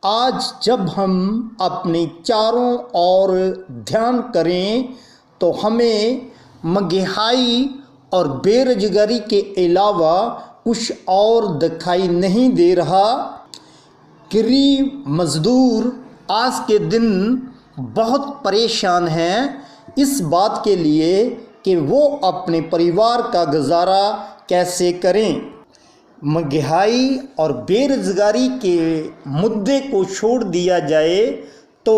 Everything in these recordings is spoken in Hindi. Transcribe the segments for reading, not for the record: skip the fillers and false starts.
आज जब हम अपने चारों ओर ध्यान करें तो हमें महंगाई और बेरोजगारी के अलावा कुछ और दिखाई नहीं दे रहा। गरीब मज़दूर आज के दिन बहुत परेशान हैं इस बात के लिए कि वो अपने परिवार का गुजारा कैसे करें। महंगाई और बेरोजगारी के मुद्दे को छोड़ दिया जाए तो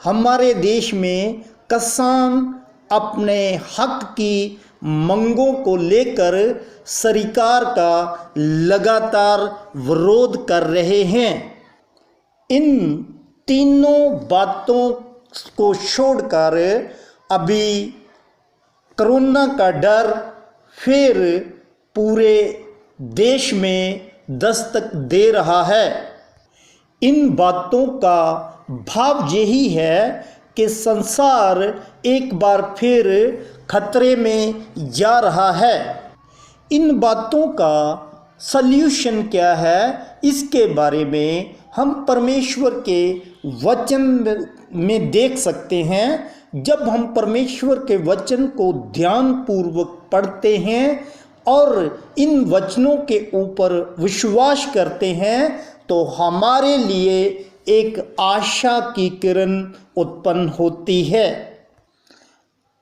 हमारे देश में किसान अपने हक की मांगों को लेकर सरकार का लगातार विरोध कर रहे हैं। इन तीनों बातों को छोड़कर अभी कोरोना का डर फिर पूरे देश में दस्तक दे रहा है। इन बातों का भाव यही है कि संसार एक बार फिर खतरे में जा रहा है। इन बातों का सल्यूशन क्या है, इसके बारे में हम परमेश्वर के वचन में देख सकते हैं। जब हम परमेश्वर के वचन को ध्यानपूर्वक पढ़ते हैं और इन वचनों के ऊपर विश्वास करते हैं तो हमारे लिए एक आशा की किरण उत्पन्न होती है।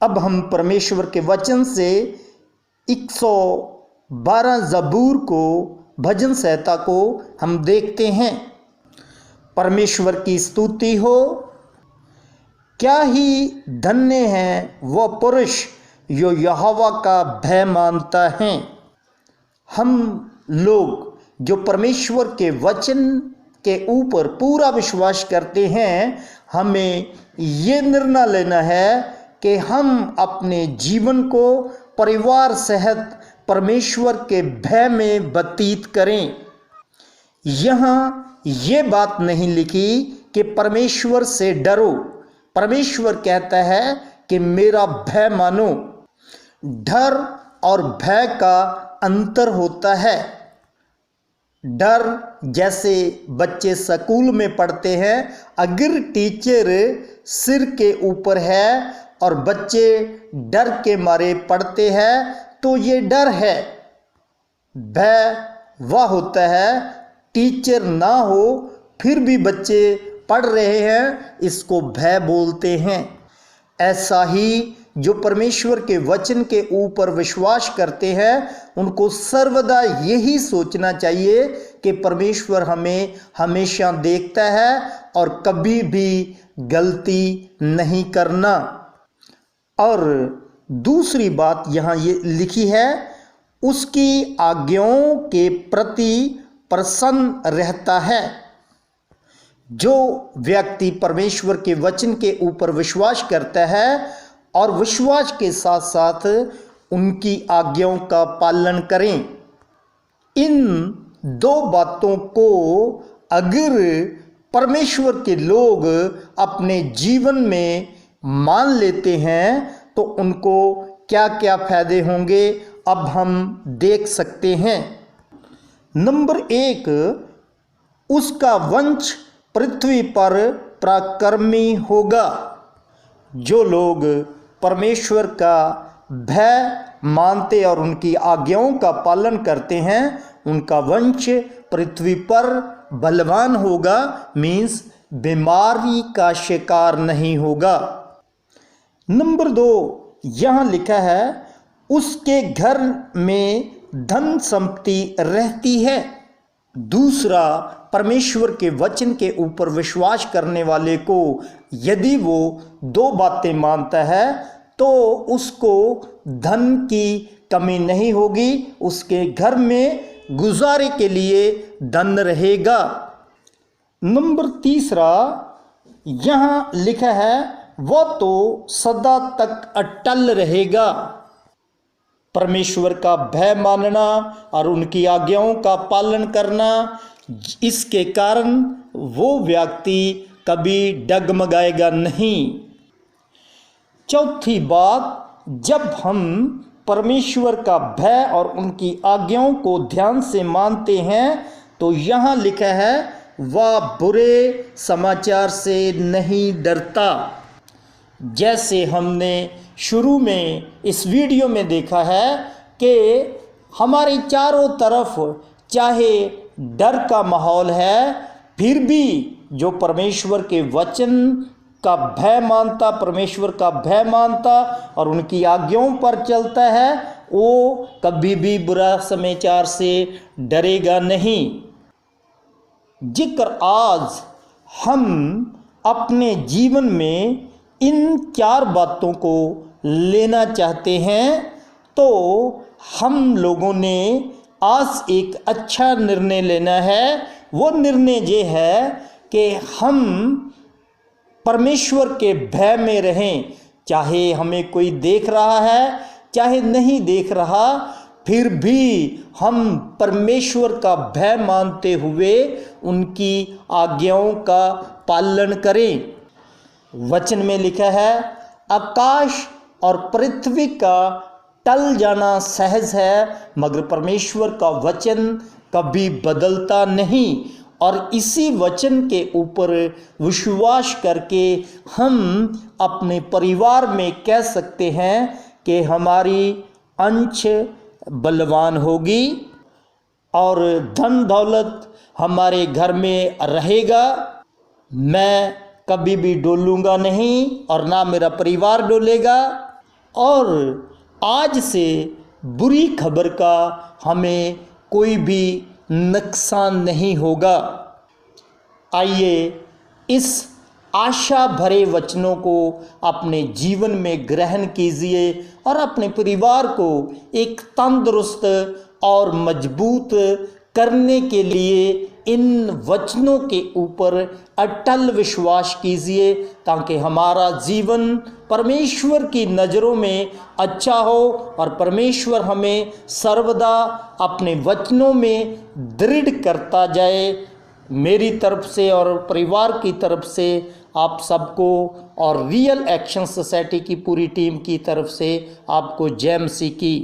अब हम परमेश्वर के वचन से 112 ज़बूर को, भजन संहिता को हम देखते हैं। परमेश्वर की स्तुति हो। क्या ही धन्य है वह पुरुष जो यहोवा का भय मानता है। हम लोग जो परमेश्वर के वचन के ऊपर पूरा विश्वास करते हैं, हमें ये निर्णय लेना है कि हम अपने जीवन को परिवार सहित परमेश्वर के भय में व्यतीत करें। यहाँ ये बात नहीं लिखी कि परमेश्वर से डरो। परमेश्वर कहता है कि मेरा भय मानो। डर और भय का अंतर होता है। डर जैसे बच्चे स्कूल में पढ़ते हैं, अगर टीचर सिर के ऊपर है और बच्चे डर के मारे पढ़ते हैं तो ये डर है। भय वह होता है टीचर ना हो फिर भी बच्चे पढ़ रहे हैं, इसको भय बोलते हैं। ऐसा ही जो परमेश्वर के वचन के ऊपर विश्वास करते हैं उनको सर्वदा यही सोचना चाहिए कि परमेश्वर हमें हमेशा देखता है और कभी भी गलती नहीं करना। और दूसरी बात यहाँ ये लिखी है, उसकी आज्ञाओं के प्रति प्रसन्न रहता है। जो व्यक्ति परमेश्वर के वचन के ऊपर विश्वास करता है और विश्वास के साथ साथ उनकी आज्ञाओं का पालन करें, इन दो बातों को अगर परमेश्वर के लोग अपने जीवन में मान लेते हैं तो उनको क्या क्या फायदे होंगे अब हम देख सकते हैं। नंबर 1, उसका वंश पृथ्वी पर पराक्रमी होगा। जो लोग परमेश्वर का भय मानते और उनकी आज्ञाओं का पालन करते हैं उनका वंश पृथ्वी पर बलवान होगा, मीन्स बीमारी का शिकार नहीं होगा। नंबर 2, यहाँ लिखा है उसके घर में धन संपत्ति रहती है। दूसरा, परमेश्वर के वचन के ऊपर विश्वास करने वाले को यदि वो दो बातें मानता है तो उसको धन की कमी नहीं होगी, उसके घर में गुजारे के लिए धन रहेगा। नंबर 3, यहाँ लिखा है वह तो सदा तक अटल रहेगा। परमेश्वर का भय मानना और उनकी आज्ञाओं का पालन करना, इसके कारण वो व्यक्ति कभी डगमगाएगा नहीं। चौथी बात, जब हम परमेश्वर का भय और उनकी आज्ञाओं को ध्यान से मानते हैं तो यहाँ लिखा है वह बुरे समाचार से नहीं डरता। जैसे हमने शुरू में इस वीडियो में देखा है कि हमारे चारों तरफ चाहे डर का माहौल है, फिर भी जो परमेश्वर के वचन का भय मानता, परमेश्वर का भय मानता और उनकी आज्ञाओं पर चलता है, वो कभी भी बुरा समाचार से डरेगा नहीं। जिक्र आज हम अपने जीवन में इन 4 बातों को लेना चाहते हैं, तो हम लोगों ने आज एक अच्छा निर्णय लेना है। वो निर्णय ये है कि हम परमेश्वर के भय में रहें। चाहे हमें कोई देख रहा है, चाहे नहीं देख रहा, फिर भी हम परमेश्वर का भय मानते हुए उनकी आज्ञाओं का पालन करें। वचन में लिखा है, आकाश और पृथ्वी का टल जाना सहज है, मगर परमेश्वर का वचन कभी बदलता नहीं। और इसी वचन के ऊपर विश्वास करके हम अपने परिवार में कह सकते हैं कि हमारी अंश बलवान होगी और धन दौलत हमारे घर में रहेगा। मैं कभी भी डोलूंगा नहीं और ना मेरा परिवार डोलेगा, और आज से बुरी खबर का हमें कोई भी नुकसान नहीं होगा। आइए इस आशा भरे वचनों को अपने जीवन में ग्रहण कीजिए और अपने परिवार को एक तंदुरुस्त और मजबूत करने के लिए इन वचनों के ऊपर अटल विश्वास कीजिए, ताकि हमारा जीवन परमेश्वर की नज़रों में अच्छा हो और परमेश्वर हमें सर्वदा अपने वचनों में दृढ़ करता जाए। मेरी तरफ से और परिवार की तरफ से आप सबको और रियल एक्शन सोसाइटी की पूरी टीम की तरफ से आपको जय मसीह की।